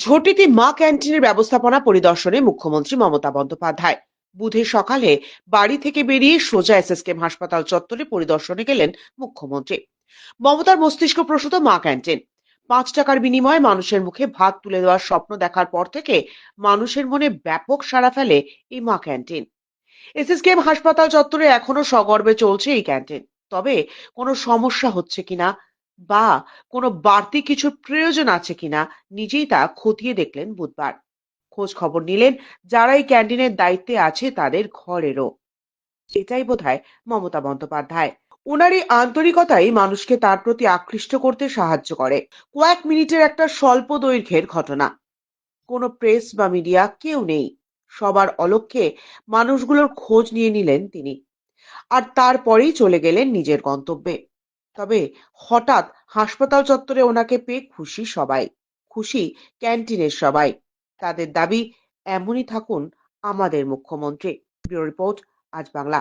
ঝটিতি মা ক্যান্টিনের ব্যবস্থাপনা পরিদর্শনে মুখ্যমন্ত্রী মমতা বন্দ্যোপাধ্যায় বুধের সকালে বাড়ি থেকে বেরিয়ে সোজা এসএসকেএম হাসপাতাল চত্বরে পরিদর্শনে গেলেন মুখ্যমন্ত্রী। মমতার মস্তিষ্ক প্রসূত মা ক্যান্টিন, 5 টাকার বিনিময়ে মানুষের মুখে ভাত তুলে দেওয়ার স্বপ্ন দেখার পর থেকে মানুষের মনে ব্যাপক সাড়া ফেলে এই মা ক্যান্টিন। এসএসকেএম হাসপাতাল চত্বরে এখনো সগর্বে চলছে এই ক্যান্টিন। তবে কোনো সমস্যা হচ্ছে কিনা বা কোনো বাড়তি কিছুর প্রয়োজন আছে কিনা নিজেই তা খতিয়ে দেখলেন বুধবার। খোঁজ খবর নিলেন যারা এই ক্যান্টিনের দায়িত্বে আছে তাদের ঘরেরও। এটাই বোধহয় মমতা বন্দ্যোপাধ্যায়। ওনার এই আন্তরিকতাই মানুষকে তার প্রতি আকৃষ্ট করতে সাহায্য করে। কয়েক মিনিটের একটা স্বল্প দৈর্ঘ্যের ঘটনা, কোনো প্রেস বা মিডিয়া কেউ নেই, সবার অলক্ষ্যে মানুষগুলোর খোঁজ নিয়ে নিলেন তিনি। আর তারপরেই চলে গেলেন নিজের গন্তব্যে। তবে হঠাৎ হাসপাতাল চত্বরে ওনাকে পেয়ে খুশি সবাই, খুশি ক্যান্টিনের সবাই। তাদের দাবি এমনই থাকুন আমাদের মুখ্যমন্ত্রী। ব্যুরো রিপোর্ট, আজ বাংলা।